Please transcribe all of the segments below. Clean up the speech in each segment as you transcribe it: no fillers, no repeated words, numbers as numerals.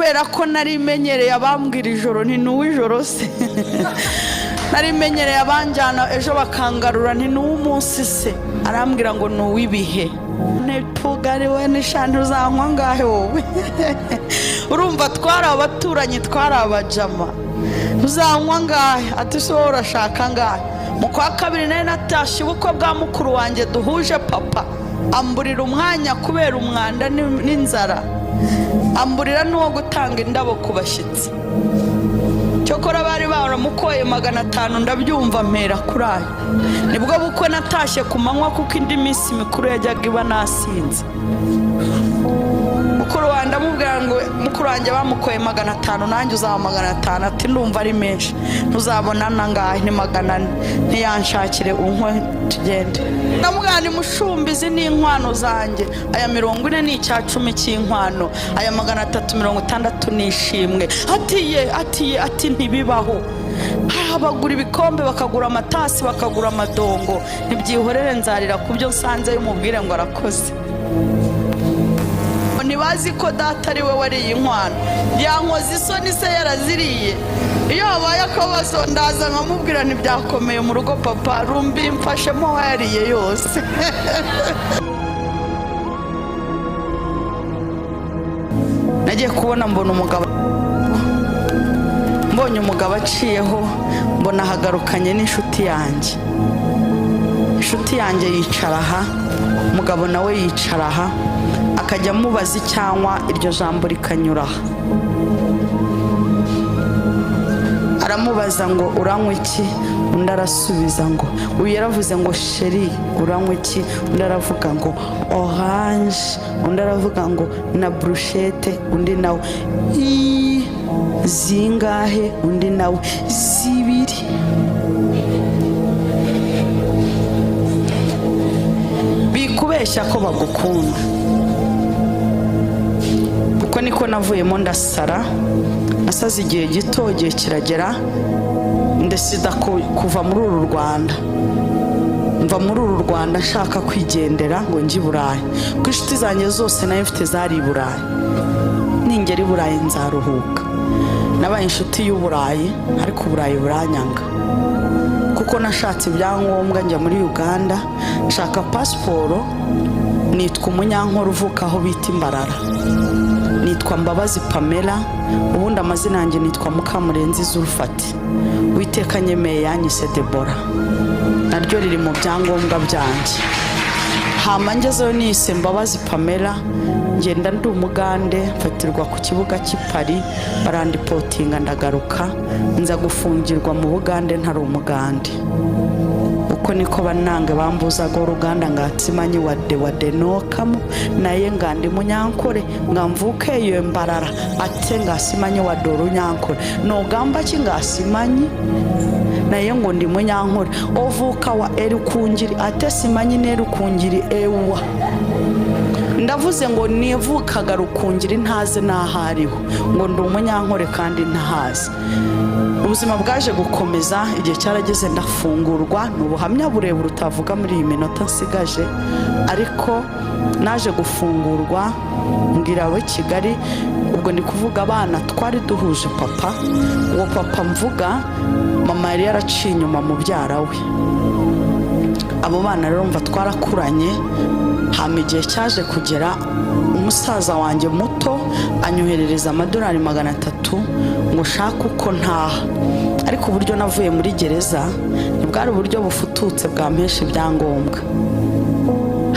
kubera ko nari menyereye abambwira ijoro nti n'uwijoro se nari menyereye abanjyana ejo bakangarura nti n'umunsi se arambwira ngo n'uwibihe ntitugariwe n'ishandi uzanywa ngahe wowe urumva twari abaturanyi twari abajama uzanywa ngahe ati so urashaka ngahe mu kwa kabiri nari natashye ubukwe bwa mukuru wanjye duhuje papa amburira umwanya kubera umwanda n'inzara amburira n'uwo gutanga indabo ku bashyitsi cyokora bari baramukoye 500 ndabyumva mpera kurayo nibwo bukwe natashye ku manywa kuko indi minsi mikuru yajyaga iba nasinze mukuru wanjye amubwira ngo mukuru wanjye bamukoye 500 nanjye uzaba 500 ati ndumva ari menshi ntuzabona nangahe ni 400 ntiyanshakire unkwe tugende ndamubwira ni mushumbizi n'inkwano zanjye aya 40 ni icya10 cy'inkwano aya 360 nishimwe ati ntibibaho bagura ibikombe bakagura amatasi bakagura amadongo ntibyihorere nzarira kubyo nsanze y'umubwire ngo arakoze nibazi ko data ari we wariye inkwano yankoze isoni se yaraziriye iyo habaye akabazo ndaza nkamubwira ntibyakomeye mu rugo papa rumbi mfashemo wayariye yose nagiye kubona mbona umugabo aciyeho mbona hagarukanye n'inshuti yanjye yicara aha umugabo nawe yicara aha akajya amubaza cyangwa iryo jambo rikanyura aha aramubaza ngo uranywa iki undi arasubiza ngo uyu yaravuze ngo sheri uranywa iki undi aravuga ngo orange undi aravuga ngo na brushette undi nawe zingahe undi nawe 2 bikubeshya ko bagukunda uko niko navuyemo ndasara nasaze igihe gito gihe kiragera ndesida kuva muri uru Rwanda mva muri uru Rwanda nshaka kwigendera ngo njye Burayi ko inshuti zanjye zose nayo mfite zari Burayi ningera Burayi nzaruhuka nabaye inshuti y'Uburayi ariko Burayi buranyanga kuko nashatse ibyangombwa njya muri Uganda nshaka pasiporo nitwa umunyankuru uvuka aho bita Imbarara nitwa Mbabazi Pamela ubundi amazina yanjye nitwa Mukamurenzi Zulfati Uwiteka nyemeye yanyise Debora naryo riri mu byangombwa byanjye hama ngezeyo nise Mbabazi Pamela ngenda ndi umugande mfatirwa ku kibuga cy'Ipari barandipotinga ndagaruka nza gufungirwa mu Bugande ntari umugande uko niko banange bambuzaga uruganda ngatsimanyi wade nokamo naye ngandi munyankore ngamvuke iyo Mbarara ate ngasimanyi wade urunyankore nogamba kingasimanyi naye ngo ndi munyankore ovuka wa erukungiri ate simanyi nerukungiri ewa ndavuze ngo nivukaga rukungiri ntaze nahariho ngo ndi umunyankore kandi ntahazi ubuzima bwaje gukomeza igihe cyarageze ndafungurwa n'ubuhamya burebure utavuga muri iyi minota nsigaje ariko naje gufungurwa ngira abo Kigali ubwo ndi kuvuga abana twari duhuje papa uwo papa mvuga mama yari yaraciye inyuma mu byara we abo bana rero mva twarakuranye hama igihe cyaje kugera umusaza wanjye muto anyoherereza amadolari 300 ngo shaka uko ntaha ariko uburyo navuye muri gereza ntibwari uburyo bufututse bwampesha ibyangombwa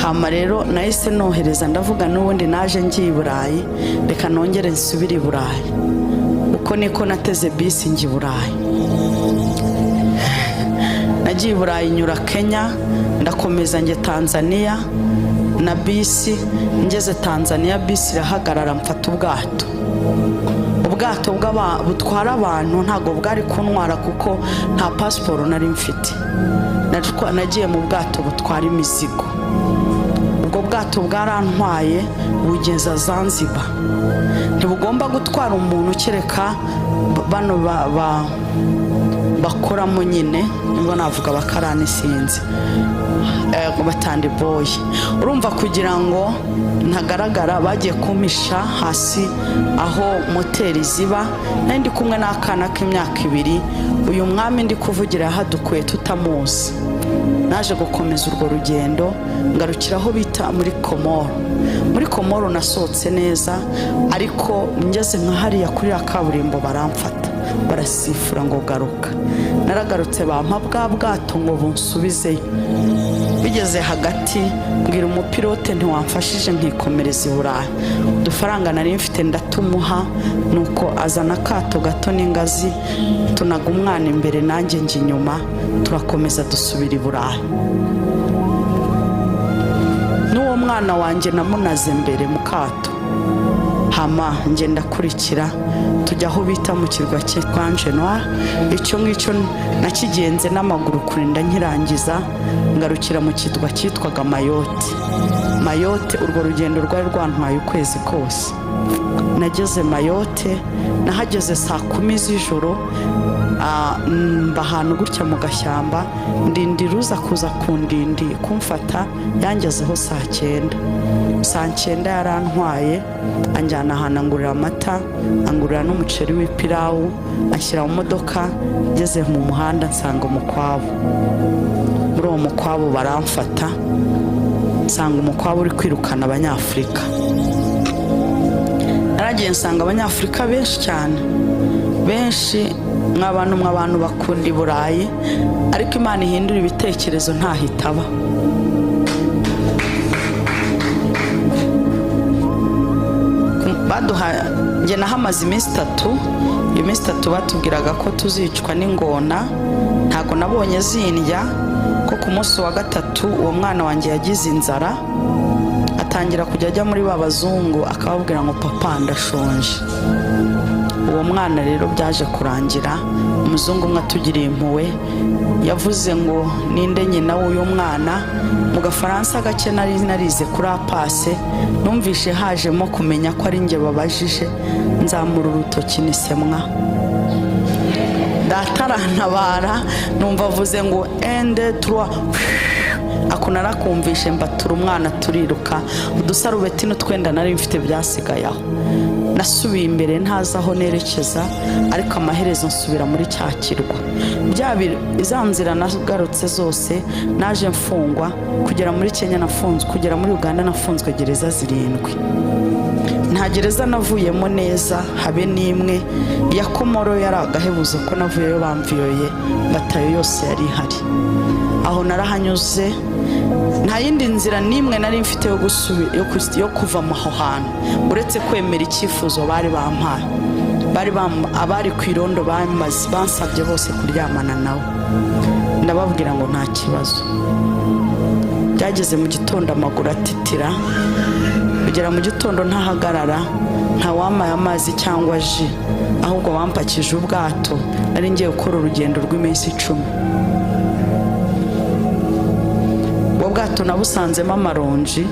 hama rero nahise nohereza ndavuga n'ubundi naje ngiye Burayi reka nongere nsubire Burayi uko niko nateze bisi ngiye Burayi nagiye Burayi nyura Kenya ndakomeza nge Tanzania na bisi ngeze Tanzania bisi irahagarara mfata ubwato butwara abantu ntago bwari kuntwara kuko nta pasiporo nari mfite nagiye mu bwato butwara imizigo ubwo bwato bwarantwaye bugeza Zanzibar ntibugomba gutwara umuntu kereka bano bakoramo nyine ngo navuga bakarani sinzi batandi boy. Urumva kugira ngo ntagaragara bagiye kumpisha hasi aho moteri ziba, ndi kumwe n'akana k'imyaka 2. uyu mwami ndi kuvugira yahadukuye tutamuzi. Naje gukomeza urwo rugendo ngarukira aho bita muri Komoro. Muri Komoro nasohotse neza, ariko ngeze nka hariya kuri kaburimbo baramfata barasifura ngo garuka. Naragarutse bampa bwa bwato ngo bunsubizeyo. Bigeze hagati mbwira umupilote ntiwamfashije nkikomereza i Burayi. Udufaranga nari mfite ndatumuha, nuko azana akato gato n'ingazi, tunaga umwana imbere nanjye nje inyuma, turakomeza dusubira i Burayi. N'uwo mwana wanjye namunaze mbere mu kato, hama nje ndakurikira tujya aho bita mu kirwa cyitwa Genoa. Icyo ngicyo nakigenze n'amaguru kurinda nkirangiza, ngarukira mu kirwa cyitwaga Mayotte. Urwo rugendo rwari rwantwaye ukwezi kose. Nageze Mayotte, nahageze saa 10 z'ijoro, ahantu gutya mu gashyamba, ndindiruza kuza kundindi kumfata, yangezeho saa 9. Saa 9 yarantwaye anjyana ahantu angurira amata, angurira n'umuceri w'ipirawu, ashyira mu modoka. Ngeze mu muhanda nsanga umukwabu. Muri uwo mukwabu baramfata, nsanga umukwabu uri kwirukana Abanyafurika. Naragiye nsanga Abanyafurika benshi cyane, benshi mw'abantu bakunda i Burayi, ariko Imana ihindura ibitekerezo ntahitaba. Nge nahamaze iminsi 3. Iyo minsi 3 batubwiraga ko tuzicwa n'ingona. Ntago nabonye zindya, ko ku munsi wa 3 uwo mwana wanjye yagize inzara, atangira kujya ajya muri babazungu akababwira ngo papa ndashonje. Uwo mwana rero byaje kurangira umuzungu umwe atugiriye impuhwe, yavuze ngo ninde nyina w'uyu mwana. Mu gafaransa gake nari narize kuri apase, numvishe hajemo kumenya ko ari nge babajije, nzamura urutoki nisemwa. Datarantabara numva avuze ngo 1 2 3. Ako narakumvishe mbatura umwana turiruka, udusarubeti n'utwenda nari mfite byasigaye aho. Nasubiye imbere ntazi aho nerekeza, ariko amaherezo nsubira muri cya kirwa. Za nzira nagarutse zose naje mfungwa, kugera muri Kenya nafunzwe, kugera muri Uganda nafunzwe gereza 7. Nta gereza navuyemo neza habe n'imwe. Ya Komoro yari agahebuzo ko navuyeyo bamviyoye, batayo yose yari ihari. Aho narahanyuze, nta yindi nzira n'imwe nari mfite yo kuva mu aho hantu uretse kwemera icyifuzo bari bampaye. Abari ku irondo bansabye bose kuryamana nawe, ndababwira ngo nta kibazo. Byageze mu gitondo amaguru atitira, kugera mu gitondo ntahagarara, nta wamaye amazi cyangwa ji, ahubwo bampakije ubwato. Nari ngiye gukora urugendo rw'iminsi 10. Ubwato nabusanzemo amaronji,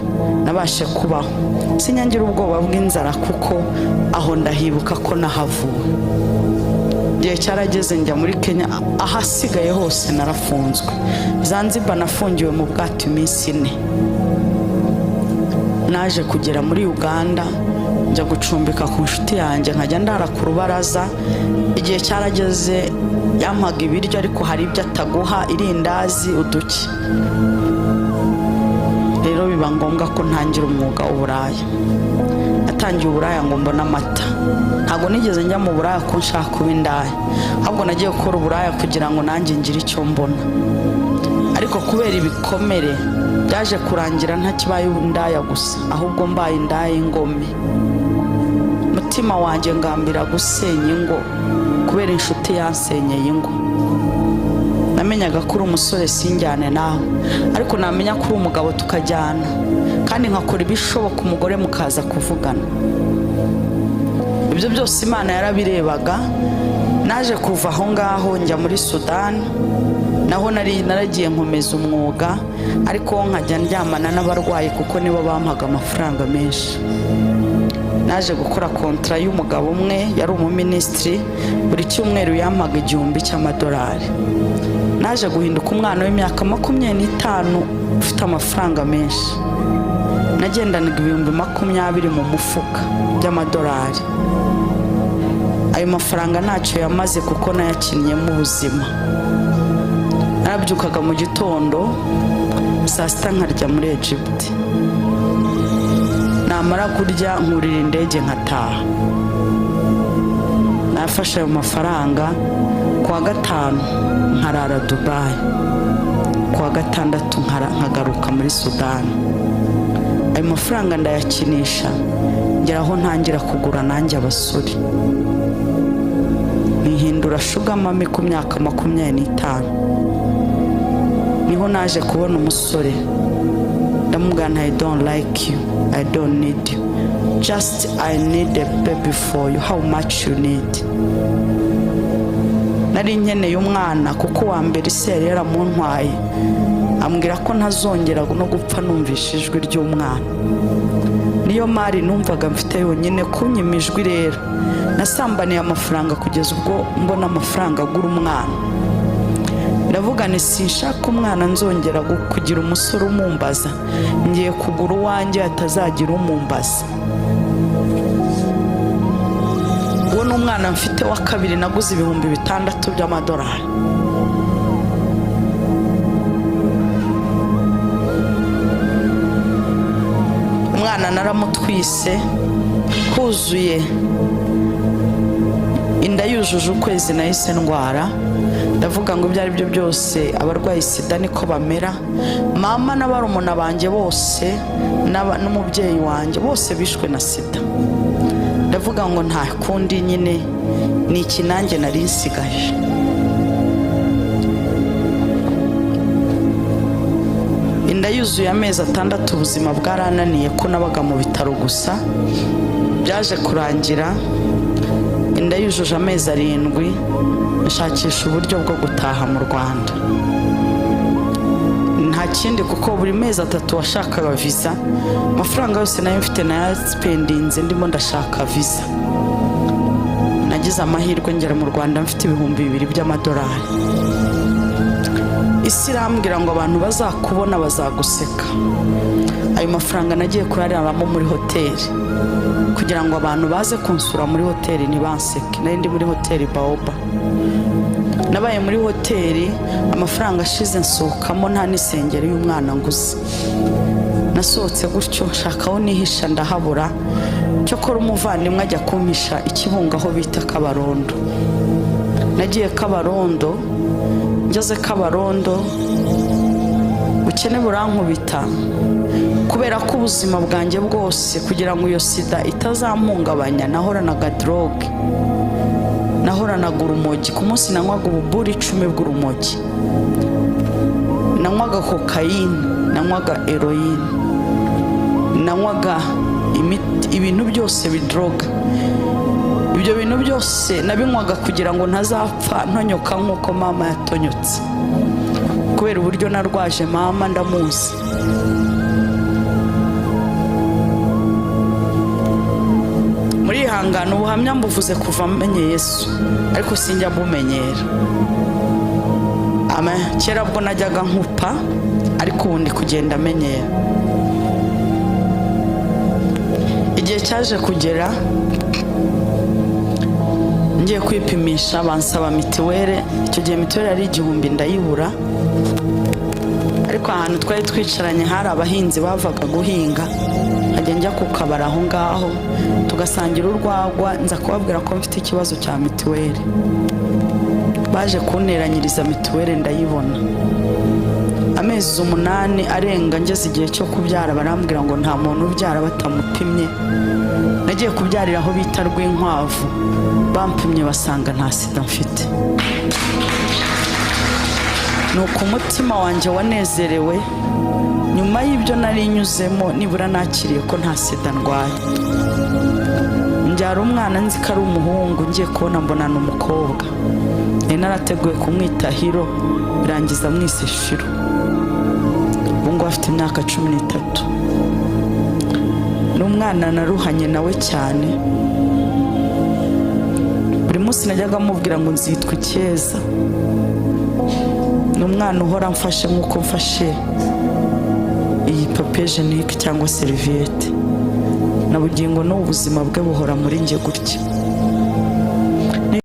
nabashe kubaho. Sinyangira ubwoba bw'inzara kuko aho ndahibuka ko nahavuwe. Igihe cyarageze njya muri Kenya, ahasigaye hose narafunzwe. Zanzibar nafungiwe mu bwato iminsi 4. Naje kugera muri Uganda, njya gucumbika ku nshuti yanjye, nkajya ndara ku rubaraza. Igihe cyarageze yampaga ibiryo, ariko hari ibyo ataguha, irindazi, uduki. Rero biba ngombwa ko ntangira umwuga w'uburaya. Natangiye uburaya ngo mbona amata. Ntabwo nigeze njya mu buraya ko nshaka kuba indaya, ahubwo nagiye gukora uburaya kugira ngo nanjye ngire icyo mbona. Ariko kubera ibikomere byaje kurangira ntakibaye indaya gusa, ahubwo mbaye indaya ingome. Mutima wanjye ngambira gusenya ingo kubera inshuti yansenyeye ingo. Namenyaga ko uri umusore sinjyane nawe, ariko namenya ko uri umugabo tukajyana, kandi nkakora ibishoboka umugore mukaza kuvugana. Ibyo byose Imana yarabirebaga. Naje kuva aho ngaho njya muri Sudan, naho naragiye nkomeza umwuga, ariko nkajya ndyamana n'abarwayi kuko nibo bampaga amafaranga menshi. Naje gukora kontra y'umugabo umwe, yari umuministri, buri cyumweru yampaga $1000. naje guhinduka umwana w'imyaka 25 ufite amafaranga menshi. Nagendanaga 20,000 mu mufuka by'amadolari. Ayo mafaranga ntacyo yamaze kuko nayakinnye mu buzima. Narabyukaga mu gitondo saa sita nkarya muri Egypt. Namara kurya nkurira indege nkataha. Nafashe ayo mafaranga kuwa gatanu nkarara Dubai, kuwa gatandatu nkagaruka muri Sudani. Ayo mafaranga ndayakinisha ngera aho ntangira kugura nanjye abasore. Nihindura sugar mami ku myaka 25. Niho naje kubona umusore ndamugana, I don't like you, I don't need you, just I need a baby for you. How much you need? Nari nkeneye umwana kuko wa mbere ise yari yaramuntwaye, ambwira ko ntazongera no gupfa numvisha ijwi ry'umwana. Niyo mari numvaga mfite yonyine kunyima ijwi. Rero nasambaniye amafaranga kugeza ubwo mbona amafaranga agura umwana. Ndavuga nti sinshaka umwana nzongera kugira umusore umumbaza, ngiye kugura uwanjye atazagira umumbaza. Uwo n'umwana mfite wa kabiri naguze 6,000 by'amadolari. Umwana naramutwise huzuye inda yujuje ukwezi, nahise ndwara. Ndavuga ngo ibyo ari byo byose abarwayi sida niko bamera. Mama n'abarumuna banjye bose n'umubyeyi wanjye bose bishwe na sida. Ndavuga ngo nta kundi nyine ni iki nanjye nari nsigaje. Inda yuzuye amezi 6, ubuzima bwarananiye ko nabaga mu bitaro gusa. Byaje kurangira inda yujuje amezi 7 nshakisha uburyo bwo gutaha mu Rwanda. Nta kindi kuko buri mezi 3 washakaga visa. Amafaranga yose nayo mfite na spendinze ndimo ndashaka visa. Nagize amahirwe ngera mu Rwanda mfite 2,000 by'amadolari. Isi irambwira ngo abantu bazakubona bazaguseka. Ayo mafaranga nagiye kuraramo muri hoteli kugira ngo abantu baze kunsura muri hoteli ntibanseke. Nari ndi muri hoteli Baoba. Nabaye muri hoteli amafaranga ashize nsokamo nta n'isengero y'umwana nguze. Nasohotse gutyo nshakaho nihisha ndahabura. Cyokora umuvandimwe ajya kumpisha Ikibungo aho bita Kabarondo. Nagiye Kabarondo, ngeze Kabarondo ubukene burankubita kubera ko ubuzima bwanjye bwose kugira ngo iyo sida itazampungabanya nahoranaga drogue. Nahoranaga urumogi. Ku munsi nanywaga ububuri 10 bw'urumogi, nanywaga kokayine, nanywaga heroine, nanywaga ibintu byose bidroga. Ibyo bintu byose nabinywaga kugira ngo ntazapfa ntonyoka nk'uko mama yatonyotse, kubera uburyo narwaje mama ndamuzi. Muri ihangana ubuhamya mbuvuze kuva menye Yesu, ariko sinjya bumenyera. Kera bwo najyaga nkupa, ariko ubundi kugenda menyera. Igihe cyaje kugera ngiye kwipimisha bansaba mitiwere. Icyo gihe mitiwere ari 1,000 ndayibura, ariko ahantu twari twicaranye hari abahinzi bavaga guhinga. Nkajya njya ku kabara aho ngaho tugasangira urwagwa, nza kubabwira ko mfite ikibazo cya mitiwere. Baje kunteranyiriza mitiwere ndayibona. Amezi 8 arenga ngeze igihe cyo kubyara barambwira ngo nta muntu ubyara batamupimye. Nagiye kubyarira aho bita Rwinkwavu, bampimye basanga nta sida mfite. Nuko umutima wanjye wanezerewe. Nyuma y'ibyo nari nyuzemo nibura nakiriye ko nta sida ndwaye. Njyara umwana nzi ko ari umuhungu, ngiye kubona mbona n'umukobwa. Narateguye kumwita Hiro, birangiza mwise Shiro. Ubwo afite imyaka 13. N'umwana naruhanye nawe cyane. Buri munsi najyaga mubwira ngo nzitwa Icyeza. ni umwana uhora mfashe nk'uko mfashe iyi papier hygienique cyangwa serviette, na bugingo n'ubuzima bwe buhora muri njye gutya.